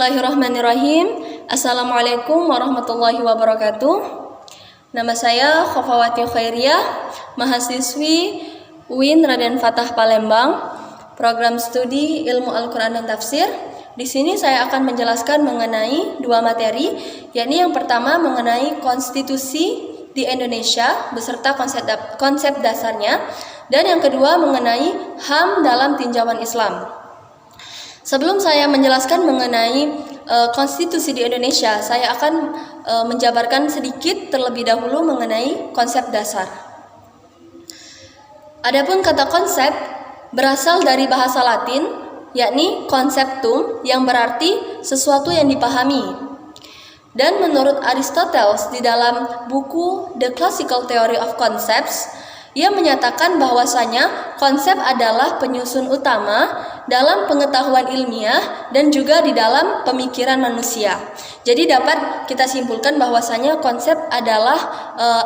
Bismillahirrahmanirrahim. Assalamualaikum warahmatullahi wabarakatuh. Nama saya Khofawati Khairiyah, mahasiswi UIN Raden Fatah Palembang, program studi Ilmu Al-Quran dan Tafsir. Di sini saya akan menjelaskan mengenai dua materi, yakni yang pertama mengenai konstitusi di Indonesia beserta konsep dasarnya, dan yang kedua mengenai HAM dalam tinjauan Islam. Sebelum saya menjelaskan mengenai konstitusi di Indonesia, saya akan menjabarkan sedikit terlebih dahulu mengenai konsep dasar. Adapun kata konsep berasal dari bahasa Latin, yakni conceptum, yang berarti sesuatu yang dipahami. Dan menurut Aristoteles di dalam buku The Classical Theory of Concepts, ia menyatakan bahwasanya konsep adalah penyusun utama dalam pengetahuan ilmiah dan juga di dalam pemikiran manusia. Jadi dapat kita simpulkan bahwasanya konsep adalah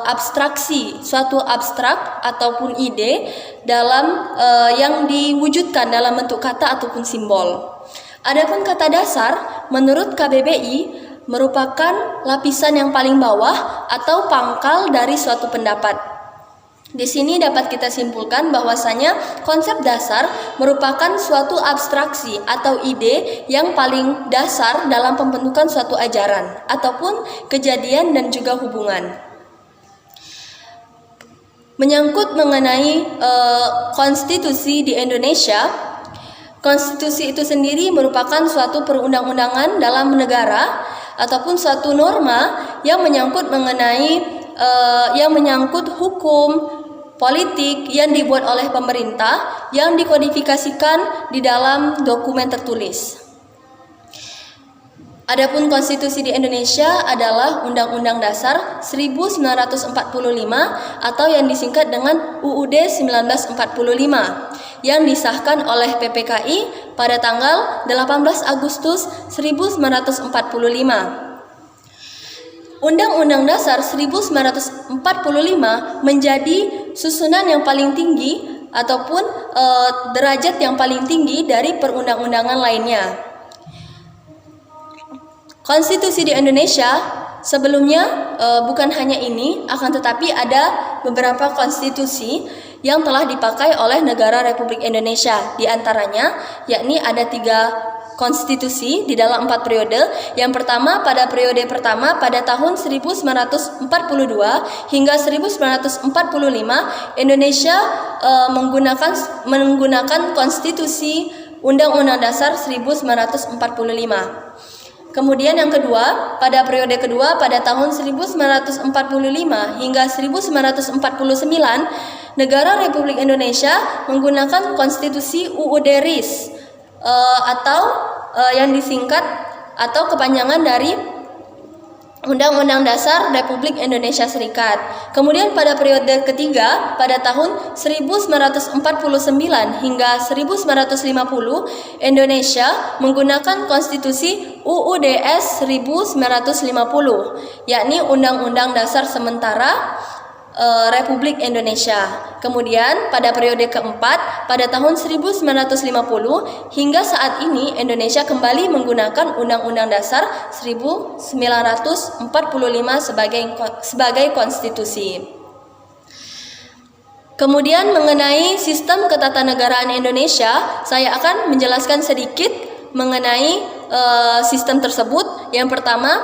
abstraksi, suatu abstrak ataupun ide dalam yang diwujudkan dalam bentuk kata ataupun simbol. Adapun kata dasar menurut KBBI merupakan lapisan yang paling bawah atau pangkal dari suatu pendapat. Di sini dapat kita simpulkan bahwasanya konsep dasar merupakan suatu abstraksi atau ide yang paling dasar dalam pembentukan suatu ajaran ataupun kejadian dan juga hubungan. Menyangkut mengenai konstitusi di Indonesia, konstitusi itu sendiri merupakan suatu perundang-undangan dalam negara ataupun suatu norma yang menyangkut hukum politik yang dibuat oleh pemerintah yang dikodifikasikan di dalam dokumen tertulis. Adapun konstitusi di Indonesia adalah Undang-Undang Dasar 1945 atau yang disingkat dengan UUD 1945 yang disahkan oleh PPKI pada tanggal 18 Agustus 1945. Undang-Undang Dasar 1945 menjadi susunan yang paling tinggi ataupun derajat yang paling tinggi dari perundang-undangan lainnya. Konstitusi di Indonesia sebelumnya bukan hanya ini, akan tetapi ada beberapa konstitusi yang telah dipakai oleh negara Republik Indonesia. Di antaranya yakni ada 3 konstitusi di dalam 4 periode. Yang pertama, pada periode pertama pada tahun 1942 hingga 1945 Indonesia menggunakan konstitusi Undang-Undang Dasar 1945. Kemudian yang kedua, pada periode kedua pada tahun 1945 hingga 1949 negara Republik Indonesia menggunakan konstitusi UUD RIS atau yang disingkat atau kepanjangan dari Undang-Undang Dasar Republik Indonesia Serikat. Kemudian pada periode ketiga pada tahun 1949 hingga 1950 Indonesia menggunakan konstitusi UUDS 1950, yakni Undang-Undang Dasar Sementara Republik Indonesia. Kemudian pada periode keempat pada tahun 1950 hingga saat ini Indonesia kembali menggunakan Undang-Undang Dasar 1945 sebagai konstitusi. Kemudian mengenai sistem ketatanegaraan Indonesia, saya akan menjelaskan sedikit mengenai sistem tersebut. Yang pertama,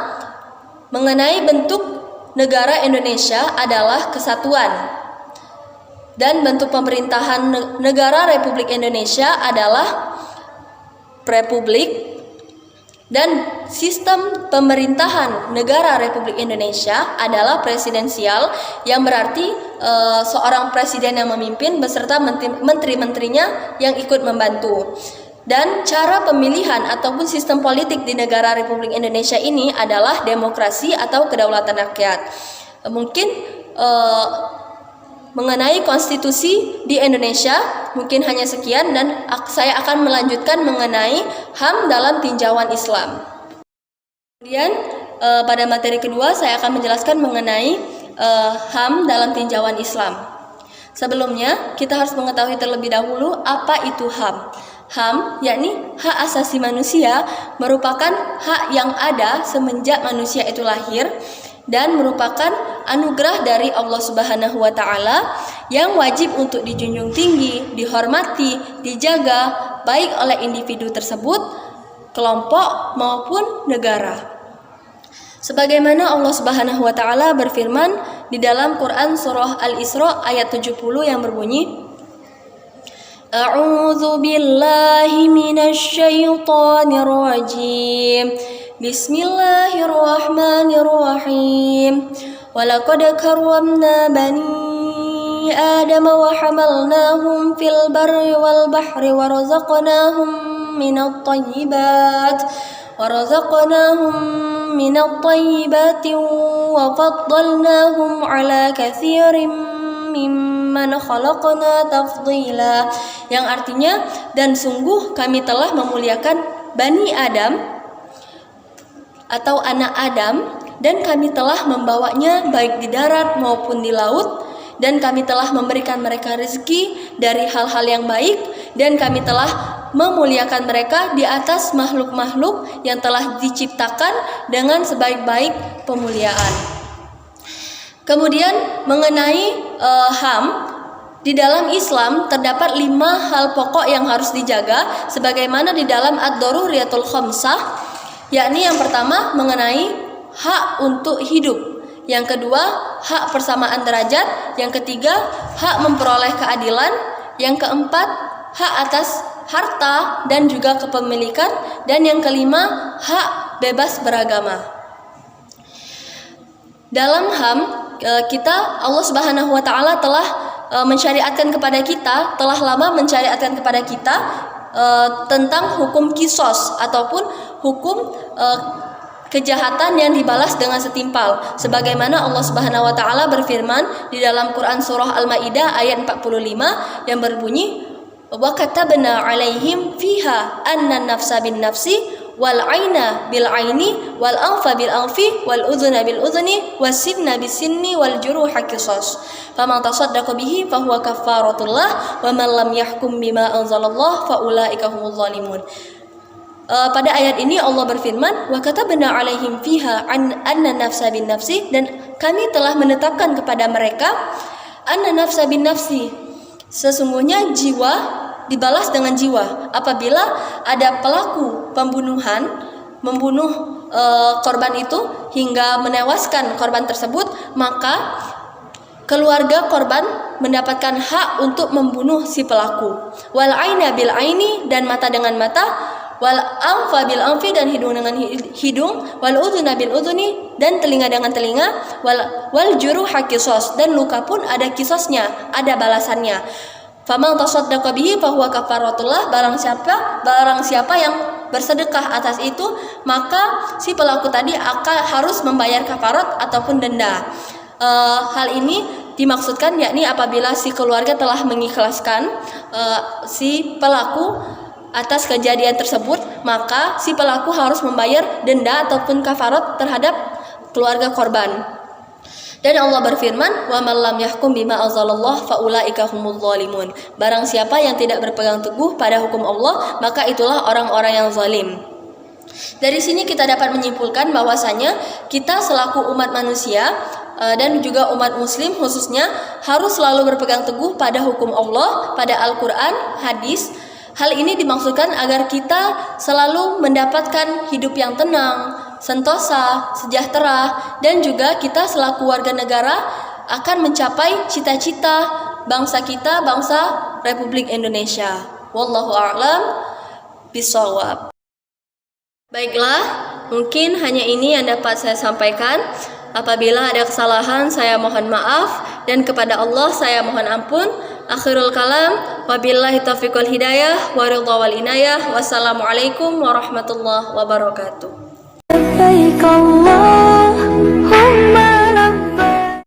mengenai bentuk negara Indonesia adalah kesatuan, dan bentuk pemerintahan negara Republik Indonesia adalah republik, dan sistem pemerintahan negara Republik Indonesia adalah presidensial, yang berarti seorang presiden yang memimpin beserta menteri-menterinya yang ikut membantu. Dan cara pemilihan ataupun sistem politik di negara Republik Indonesia ini adalah demokrasi atau kedaulatan rakyat. Mungkin mengenai konstitusi di Indonesia mungkin hanya sekian, dan saya akan melanjutkan mengenai HAM dalam tinjauan Islam. Kemudian pada materi kedua saya akan menjelaskan mengenai HAM dalam tinjauan Islam. Sebelumnya kita harus mengetahui terlebih dahulu apa itu HAM. HAM, yakni hak asasi manusia, merupakan hak yang ada semenjak manusia itu lahir dan merupakan anugerah dari Allah Subhanahu wa taala yang wajib untuk dijunjung tinggi, dihormati, dijaga baik oleh individu tersebut, kelompok maupun negara. Sebagaimana Allah Subhanahu wa taala berfirman di dalam Quran surah Al-Isra ayat 70 yang berbunyi, A'udzu billahi minasy syaithanir rajim. Bismillahirrahmanirrahim. Walaqad karramna bani Adam wa hamalnahum fil barri wal bahri wa razaqnahum minat tayyibati wa faddalnahum ala katsirin mimman khalaqna tafdila, yang artinya, dan sungguh kami telah memuliakan Bani Adam atau anak Adam, dan kami telah membawanya baik di darat maupun di laut, dan kami telah memberikan mereka rezeki dari hal-hal yang baik, dan kami telah memuliakan mereka di atas makhluk-makhluk yang telah diciptakan dengan sebaik-baik pemuliaan. Kemudian mengenai HAM, di dalam Islam terdapat 5 hal pokok yang harus dijaga sebagaimana di dalam Ad-Daruriyatul Khamsah, yakni yang pertama mengenai hak untuk hidup, yang kedua hak persamaan derajat, yang ketiga hak memperoleh keadilan, yang keempat hak atas harta dan juga kepemilikan, dan yang kelima hak bebas beragama. Dalam HAM kita, Allah Subhanahu wa taala telah mensyariatkan kepada kita, telah lama mensyariatkan kepada kita tentang hukum kisos ataupun hukum kejahatan yang dibalas dengan setimpal. Sebagaimana Allah Subhanahu wa taala berfirman di dalam Quran surah Al-Maidah ayat 45 yang berbunyi, "Wa katabna 'alaihim fiha anna nafsa bin nafsi wal aina bil aini wal anfa bil anfi wal udhuna bil udhuni was sinna bis sinni wal juruha qisas faman tasaddaqa bihi fa huwa kafaratullah wa man lam yahkum bima anzalallah fa ulaika humuz zalimun." Pada ayat ini Allah berfirman, wa katabna 'alaihim fiha anna nafsa bin nafsi, dan kami telah menetapkan kepada mereka anna nafsa bin nafsi, sesungguhnya jiwa dibalas dengan jiwa. Apabila ada pelaku pembunuhan membunuh korban itu hingga menewaskan korban tersebut, maka keluarga korban mendapatkan hak untuk membunuh si pelaku. Wal aina bil aini, dan mata dengan mata, wal anfa bil anfi, dan hidung dengan hidung, wal udhuna bil udhuni, dan telinga dengan telinga, wal juruha qisas, dan luka pun ada kisosnya, ada balasannya. Faman tasaddaqa bihi fahuwa kafaratullah, barang siapa yang bersedekah atas itu, maka si pelaku tadi akan harus membayar kafarat ataupun denda. Hal ini dimaksudkan yakni apabila si keluarga telah mengikhlaskan si pelaku atas kejadian tersebut, maka si pelaku harus membayar denda ataupun kafarat terhadap keluarga korban. Dan Allah berfirman, wa man lam yahkum bima anzalallah fa ulaika humuz zalimun. Barang siapa yang tidak berpegang teguh pada hukum Allah, maka itulah orang-orang yang zalim. Dari sini kita dapat menyimpulkan bahwasanya kita selaku umat manusia dan juga umat muslim khususnya harus selalu berpegang teguh pada hukum Allah, pada Al-Quran, hadis. Hal ini dimaksudkan agar kita selalu mendapatkan hidup yang tenang, sentosa, sejahtera, dan juga kita selaku warga negara akan mencapai cita-cita bangsa kita, bangsa Republik Indonesia. Wallahu a'lam bishawab. Baiklah, mungkin hanya ini yang dapat saya sampaikan. Apabila ada kesalahan, saya mohon maaf, dan kepada Allah saya mohon ampun. Akhirul kalam, wabillahi taufiq wal hidayah, wa ridha wal inayah. Wassalamualaikum warahmatullahi wabarakatuh.